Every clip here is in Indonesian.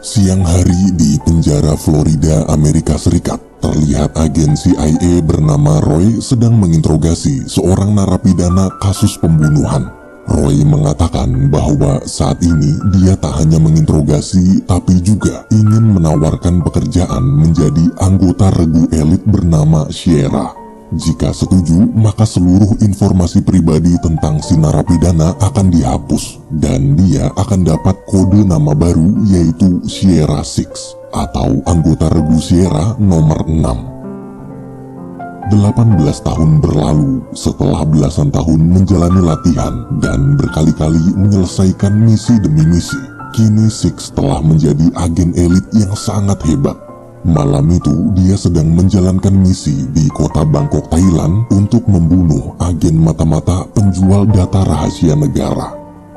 Siang hari di penjara Florida, Amerika Serikat, terlihat agen CIA bernama Roy sedang menginterogasi seorang narapidana kasus pembunuhan. Roy mengatakan bahwa saat ini dia tak hanya menginterogasi tapi juga ingin menawarkan pekerjaan menjadi anggota regu elit bernama Sierra. Jika setuju, maka seluruh informasi pribadi tentang si narapidana akan dihapus dan dia akan dapat kode nama baru yaitu Sierra 6 atau anggota regu Sierra nomor 6. 18 tahun berlalu setelah belasan tahun menjalani latihan dan berkali-kali menyelesaikan misi demi misi. Kini Six telah menjadi agen elit yang sangat hebat. Malam itu dia sedang menjalankan misi di kota Bangkok, Thailand untuk membunuh agen mata-mata penjual data rahasia negara.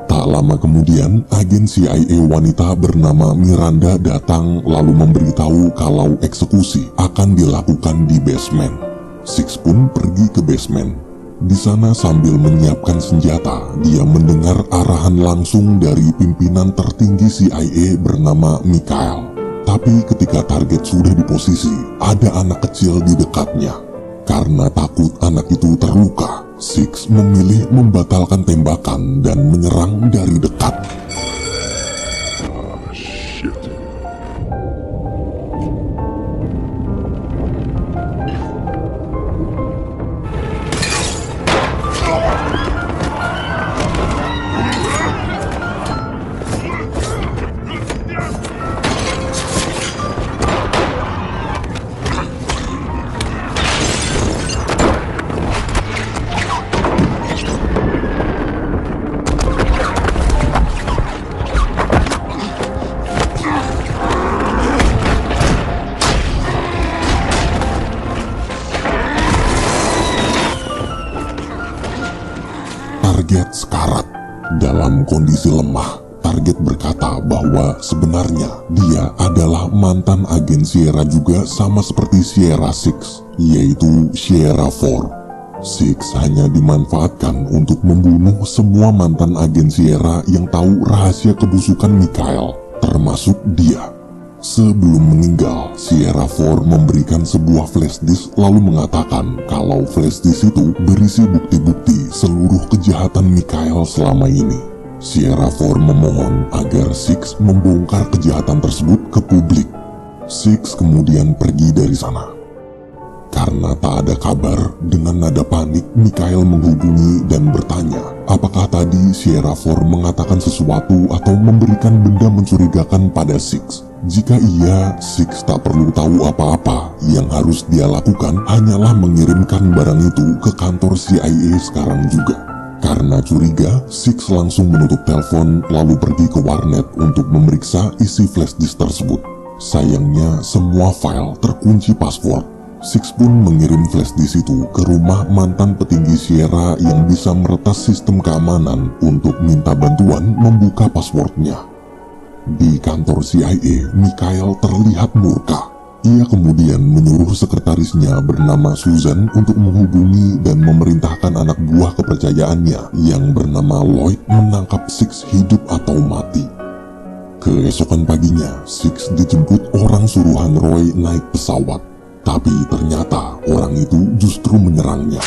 Tak lama kemudian, agen CIA wanita bernama Miranda datang lalu memberitahu kalau eksekusi akan dilakukan di basement. Six pun pergi ke basement. Di sana sambil menyiapkan senjata, dia mendengar arahan langsung dari pimpinan tertinggi CIA bernama Mikhail. Tapi ketika target sudah di posisi, ada anak kecil di dekatnya. Karena takut anak itu terluka, Six memilih membatalkan tembakan dan menyerang dari dekat. Target sekarat. Dalam kondisi lemah, target berkata bahwa sebenarnya dia adalah mantan agen Sierra juga sama seperti Sierra 6, yaitu Sierra 4. Six hanya dimanfaatkan untuk membunuh semua mantan agen Sierra yang tahu rahasia kebusukan Mikhail, termasuk dia. Sebelum meninggal, Sierra 4 memberikan sebuah flash disk lalu mengatakan kalau flash disk itu berisi bukti-bukti seluruh kejahatan Mikhail selama ini. Sierra 4 memohon agar Six membongkar kejahatan tersebut ke publik. Six kemudian pergi dari sana. Karena tak ada kabar, dengan nada panik Mikhail menghubungi dan bertanya apakah tadi Sierra 4 mengatakan sesuatu atau memberikan benda mencurigakan pada Six. Jika iya, Six tak perlu tahu apa-apa. Yang harus dia lakukan hanyalah mengirimkan barang itu ke kantor CIA sekarang juga. Karena curiga, Six langsung menutup telepon lalu pergi ke warnet untuk memeriksa isi flash disk tersebut. Sayangnya semua file terkunci password. Six pun mengirim flash disk itu ke rumah mantan petinggi Sierra yang bisa meretas sistem keamanan untuk minta bantuan membuka passwordnya. Di kantor CIA, Mikhail terlihat murka. Ia kemudian menyuruh sekretarisnya bernama Susan untuk menghubungi dan memerintahkan anak buah kepercayaannya yang bernama Lloyd menangkap Six hidup atau mati. Keesokan paginya, Six dijemput orang suruhan Roy naik pesawat. Tapi ternyata orang itu justru menyerangnya.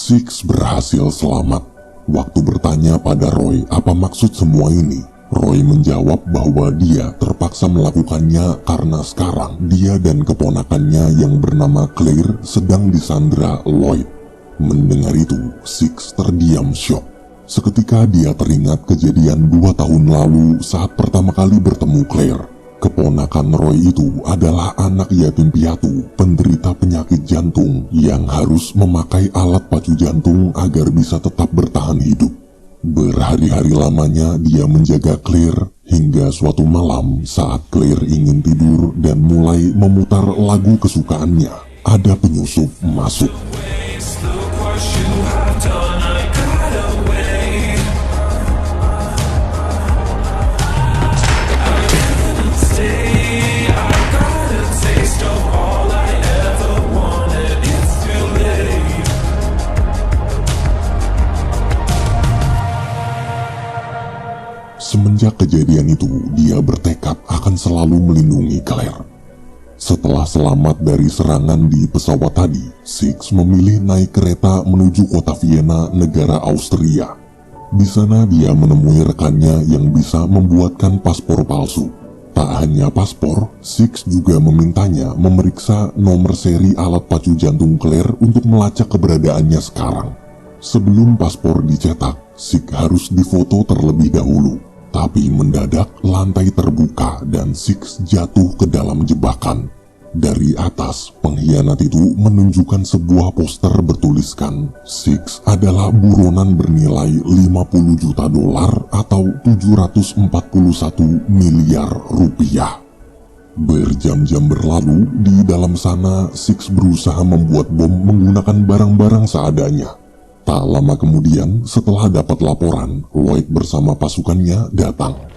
Six berhasil selamat. Waktu bertanya pada Roy apa maksud semua ini, Roy menjawab bahwa dia terpaksa melakukannya karena sekarang dia dan keponakannya yang bernama Claire sedang disandra Lloyd. Mendengar itu, Six terdiam syok. Seketika dia teringat kejadian 2 tahun lalu saat pertama kali bertemu Claire. Keponakan Roy itu adalah anak yatim piatu, penderita penyakit jantung yang harus memakai alat pacu jantung agar bisa tetap bertahan hidup. Berhari-hari lamanya dia menjaga Claire hingga suatu malam saat Claire ingin tidur dan mulai memutar lagu kesukaannya, ada penyusup masuk. Semenjak kejadian itu, dia bertekad akan selalu melindungi Claire. Setelah selamat dari serangan di pesawat tadi, Six memilih naik kereta menuju kota Vienna, negara Austria. Di sana dia menemui rekannya yang bisa membuatkan paspor palsu. Tak hanya paspor, Six juga memintanya memeriksa nomor seri alat pacu jantung Claire untuk melacak keberadaannya sekarang. Sebelum paspor dicetak, Six harus difoto terlebih dahulu. Tapi mendadak lantai terbuka dan Six jatuh ke dalam jebakan. Dari atas, pengkhianat itu menunjukkan sebuah poster bertuliskan Six adalah buronan bernilai 50 juta dolar atau 741 miliar rupiah. Berjam-jam berlalu, di dalam sana Six berusaha membuat bom menggunakan barang-barang seadanya. Tak lama kemudian, setelah dapat laporan, Lloyd bersama pasukannya datang.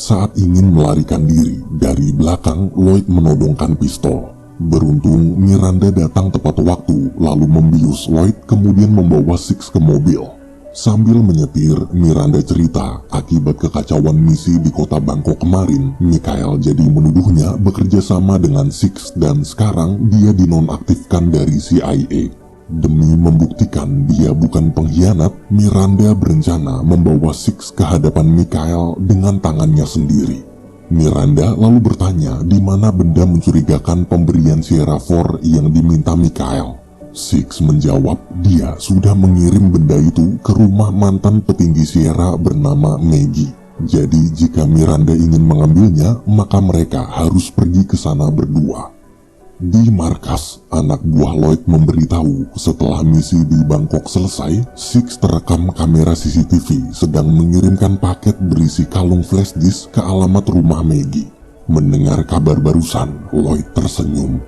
Saat ingin melarikan diri, dari belakang Lloyd menodongkan pistol. Beruntung Miranda datang tepat waktu, lalu membius Lloyd kemudian membawa Six ke mobil. Sambil menyetir, Miranda cerita akibat kekacauan misi di kota Bangkok kemarin, Mikhail jadi menuduhnya bekerja sama dengan Six dan sekarang dia dinonaktifkan dari CIA. Demi membuktikan dia bukan pengkhianat, Miranda berencana membawa Six ke hadapan Mikhail dengan tangannya sendiri. Miranda lalu bertanya di mana benda mencurigakan pemberian Sierra 4 yang diminta Mikhail. Six menjawab dia sudah mengirim benda itu ke rumah mantan petinggi Sierra bernama Maggie. Jadi jika Miranda ingin mengambilnya, maka mereka harus pergi ke sana berdua. Di markas, anak buah Lloyd memberitahu setelah misi di Bangkok selesai, Six terekam kamera CCTV sedang mengirimkan paket berisi kalung flash disk ke alamat rumah Maggie. Mendengar kabar barusan, Lloyd tersenyum.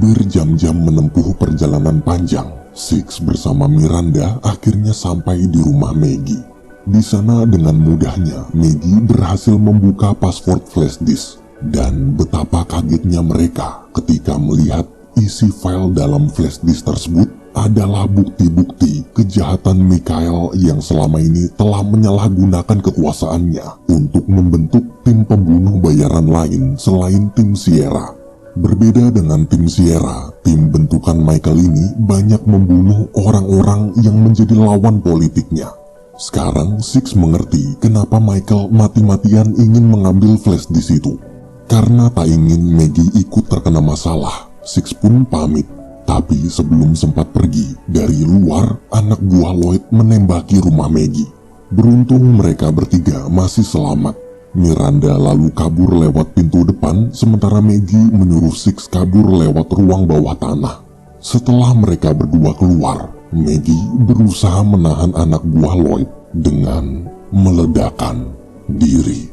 Berjam-jam menempuh perjalanan panjang, Six bersama Miranda akhirnya sampai di rumah Maggie. Di sana dengan mudahnya, Maggie berhasil membuka password flash disk. Dan betapa kagetnya mereka ketika melihat isi file dalam flash disk tersebut adalah bukti-bukti kejahatan Mikhail yang selama ini telah menyalahgunakan kekuasaannya untuk membentuk tim pembunuh bayaran lain selain tim Sierra. Berbeda dengan tim Sierra, tim bentukan Michael ini banyak membunuh orang-orang yang menjadi lawan politiknya. Sekarang Six mengerti kenapa Michael mati-matian ingin mengambil flash disk itu. Karena tak ingin Maggie ikut terkena masalah, Six pun pamit. Tapi sebelum sempat pergi, dari luar anak buah Lloyd menembaki rumah Maggie. Beruntung mereka bertiga masih selamat. Miranda lalu kabur lewat pintu depan, sementara Maggie menyuruh Six kabur lewat ruang bawah tanah. Setelah mereka berdua keluar, Maggie berusaha menahan anak buah Lloyd dengan meledakkan diri.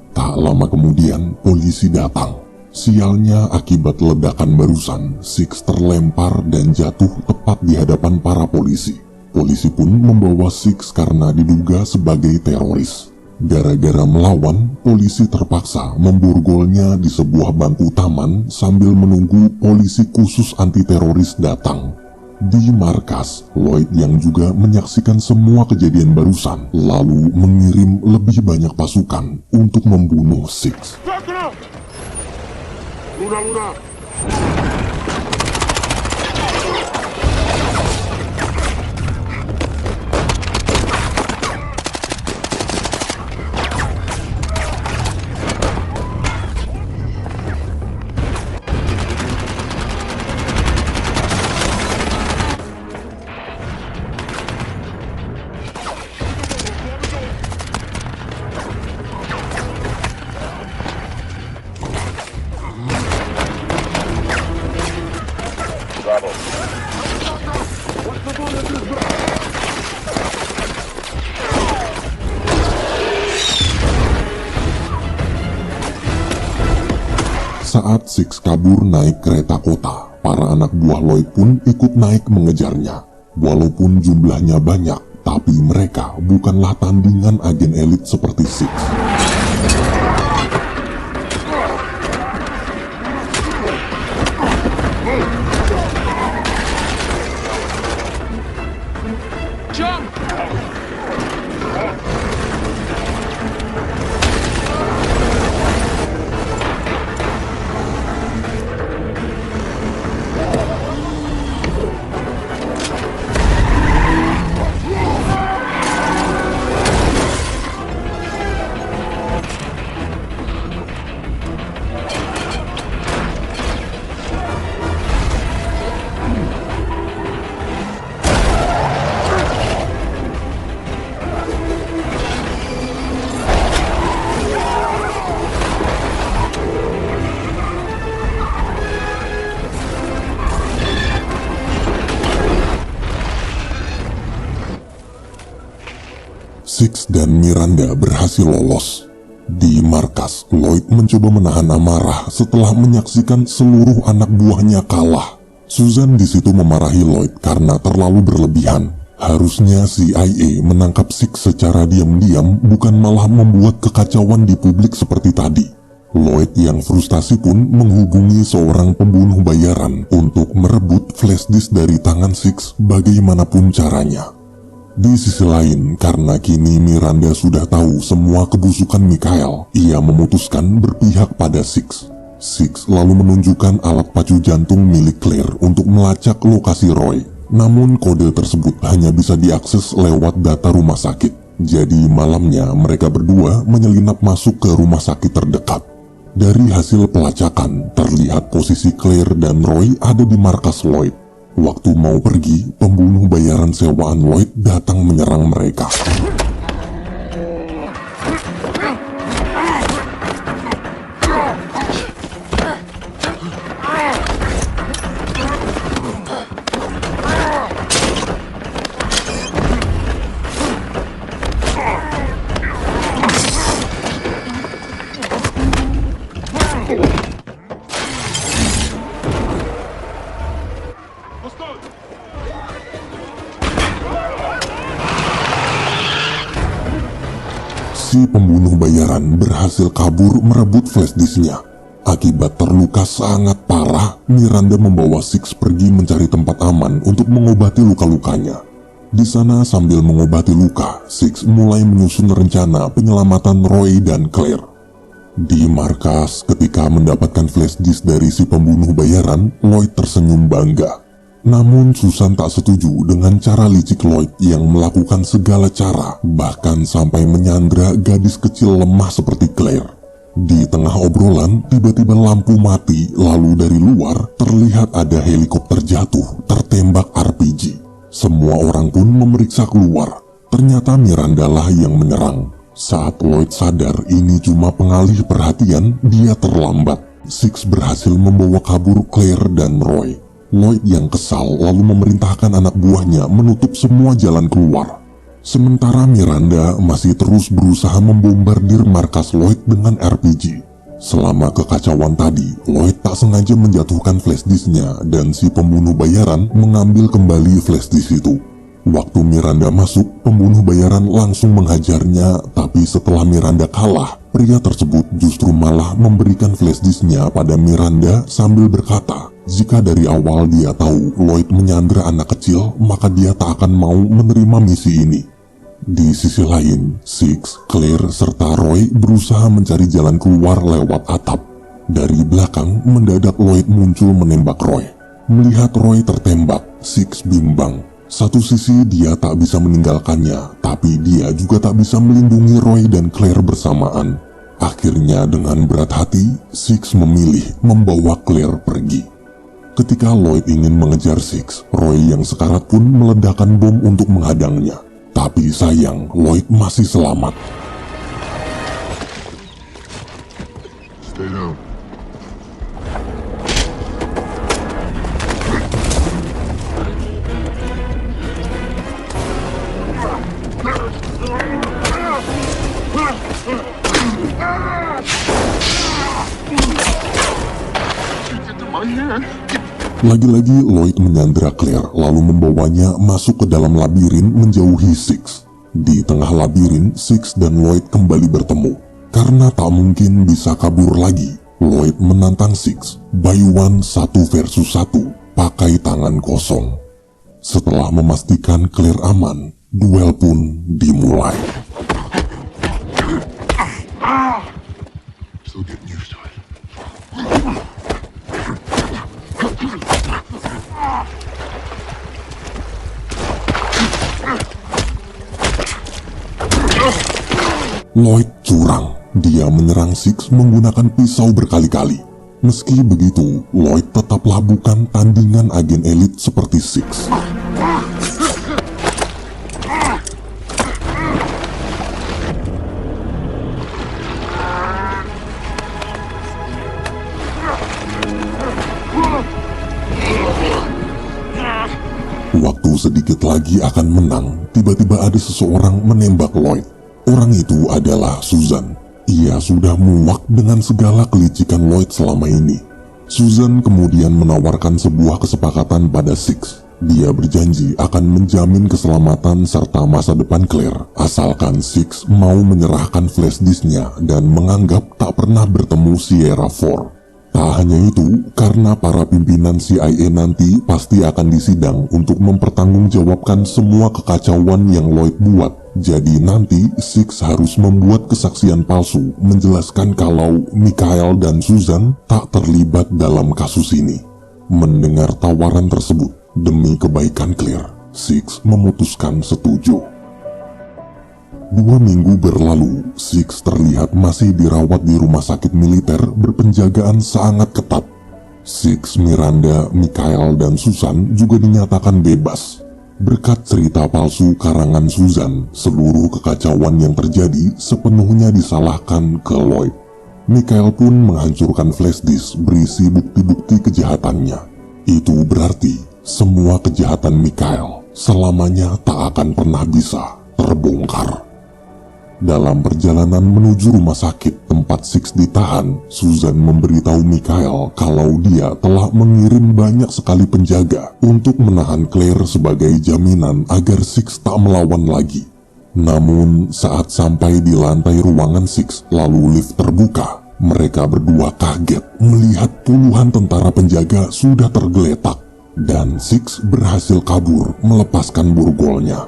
Tak lama kemudian, polisi datang. Sialnya akibat ledakan barusan, Six terlempar dan jatuh tepat di hadapan para polisi. Polisi pun membawa Six karena diduga sebagai teroris. Gara-gara melawan, polisi terpaksa memborgolnya di sebuah bangku taman sambil menunggu polisi khusus anti-teroris datang. Di markas, Lloyd yang juga menyaksikan semua kejadian barusan, lalu mengirim lebih banyak pasukan untuk membunuh Six. Luna. Saat Six kabur naik kereta kota, para anak buah Lloyd pun ikut naik mengejarnya. Walaupun jumlahnya banyak, tapi mereka bukanlah tandingan agen elit seperti Six. Six dan Miranda berhasil lolos. Di markas, Lloyd mencoba menahan amarah setelah menyaksikan seluruh anak buahnya kalah. Susan di situ memarahi Lloyd karena terlalu berlebihan. Harusnya CIA menangkap Six secara diam-diam, bukan malah membuat kekacauan di publik seperti tadi. Lloyd yang frustasi pun menghubungi seorang pembunuh bayaran untuk merebut flash disk dari tangan Six bagaimanapun caranya. Di sisi lain, karena kini Miranda sudah tahu semua kebusukan Mikhail, ia memutuskan berpihak pada Six. Six lalu menunjukkan alat pacu jantung milik Claire untuk melacak lokasi Roy. Namun kode tersebut hanya bisa diakses lewat data rumah sakit. Jadi malamnya mereka berdua menyelinap masuk ke rumah sakit terdekat. Dari hasil pelacakan, terlihat posisi Claire dan Roy ada di markas Lloyd. Waktu mau pergi, pembunuh bayaran sewaan Lloyd datang menyerang mereka. Si pembunuh bayaran berhasil kabur merebut flash disknya. Akibat terluka sangat parah, Miranda membawa Six pergi mencari tempat aman untuk mengobati luka-lukanya. Di sana sambil mengobati luka, Six mulai menyusun rencana penyelamatan Roy dan Claire. Di markas, ketika mendapatkan flash disk dari si pembunuh bayaran, Lloyd tersenyum bangga. Namun Susan tak setuju dengan cara licik Lloyd yang melakukan segala cara, bahkan sampai menyandra gadis kecil lemah seperti Claire. Di tengah obrolan, tiba-tiba lampu mati, lalu dari luar terlihat ada helikopter jatuh, tertembak RPG. Semua orang pun memeriksa keluar. Ternyata Miranda lah yang menyerang. Saat Lloyd sadar ini cuma pengalih perhatian, dia terlambat. Six berhasil membawa kabur Claire dan Roy. Lloyd yang kesal lalu memerintahkan anak buahnya menutup semua jalan keluar. Sementara Miranda masih terus berusaha membombardir markas Lloyd dengan RPG. Selama kekacauan tadi, Lloyd tak sengaja menjatuhkan flash disknya dan si pembunuh bayaran mengambil kembali flash disk itu. Waktu Miranda masuk, pembunuh bayaran langsung menghajarnya, tapi setelah Miranda kalah, pria tersebut justru malah memberikan flashdisknya pada Miranda sambil berkata, jika dari awal dia tahu Lloyd menyandra anak kecil, maka dia tak akan mau menerima misi ini. Di sisi lain, Six, Claire, serta Roy berusaha mencari jalan keluar lewat atap. Dari belakang, mendadak Lloyd muncul menembak Roy. Melihat Roy tertembak, Six bimbang. Satu sisi dia tak bisa meninggalkannya, tapi dia juga tak bisa melindungi Roy dan Claire bersamaan. Akhirnya dengan berat hati, Six memilih membawa Claire pergi. Ketika Lloyd ingin mengejar Six, Roy yang sekarat pun meledakkan bom untuk menghadangnya. Tapi sayang, Lloyd masih selamat. Stay down. Lagi-lagi Lloyd menyandra Claire lalu membawanya masuk ke dalam labirin menjauhi Six. Di tengah labirin, Six dan Lloyd kembali bertemu. Karena tak mungkin bisa kabur lagi, Lloyd menantang Six, by one 1 versus 1, pakai tangan kosong. Setelah memastikan Claire aman, duel pun dimulai. Still getting used to it. Lloyd curang. Dia menyerang Six menggunakan pisau berkali-kali. Meski begitu, Lloyd tetaplah bukan tandingan agen elit seperti Six. Waktu sedikit lagi akan menang, tiba-tiba ada seseorang menembak Lloyd. Orang itu adalah Susan. Ia sudah muak dengan segala kelicikan Lloyd selama ini. Susan kemudian menawarkan sebuah kesepakatan pada Six. Dia berjanji akan menjamin keselamatan serta masa depan Claire, asalkan Six mau menyerahkan flashdisknya dan menganggap tak pernah bertemu Sierra 4. Tak hanya itu, karena para pimpinan CIA nanti pasti akan disidang untuk mempertanggungjawabkan semua kekacauan yang Lloyd buat. Jadi nanti Six harus membuat kesaksian palsu menjelaskan kalau Mikhail dan Susan tak terlibat dalam kasus ini. Mendengar tawaran tersebut, demi kebaikan Claire, Six memutuskan setuju. 2 minggu berlalu, Six terlihat masih dirawat di rumah sakit militer berpenjagaan sangat ketat. Six, Miranda, Mikhail, dan Susan juga dinyatakan bebas. Berkat cerita palsu karangan Susan, seluruh kekacauan yang terjadi sepenuhnya disalahkan ke Lloyd. Mikhail pun menghancurkan flashdisk berisi bukti-bukti kejahatannya. Itu berarti semua kejahatan Mikhail selamanya tak akan pernah bisa terbongkar. Dalam perjalanan menuju rumah sakit tempat Six ditahan, Susan memberitahu Mikhail kalau dia telah mengirim banyak sekali penjaga untuk menahan Claire sebagai jaminan agar Six tak melawan lagi. Namun saat sampai di lantai ruangan Six lalu lift terbuka, mereka berdua kaget melihat puluhan tentara penjaga sudah tergeletak dan Six berhasil kabur melepaskan borgolnya.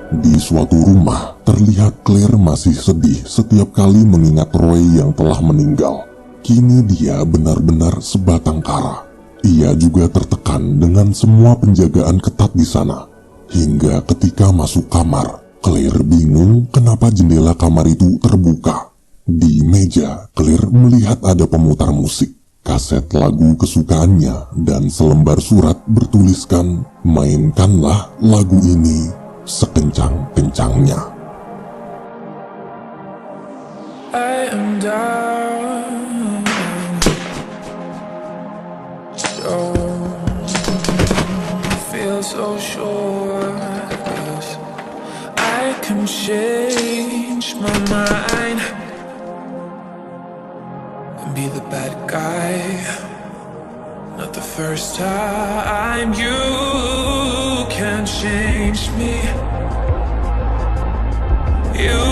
Di suatu rumah, terlihat Claire masih sedih setiap kali mengingat Roy yang telah meninggal. Kini dia benar-benar sebatang kara. Ia juga tertekan dengan semua penjagaan ketat di sana. Hingga ketika masuk kamar, Claire bingung kenapa jendela kamar itu terbuka. Di meja, Claire melihat ada pemutar musik, kaset lagu kesukaannya, dan selembar surat bertuliskan, "Mainkanlah lagu ini sekencang-kencangnya." I am down, so feel so sure, 'cause I can change my mind and be the bad guy. Not the first time you can't change me. You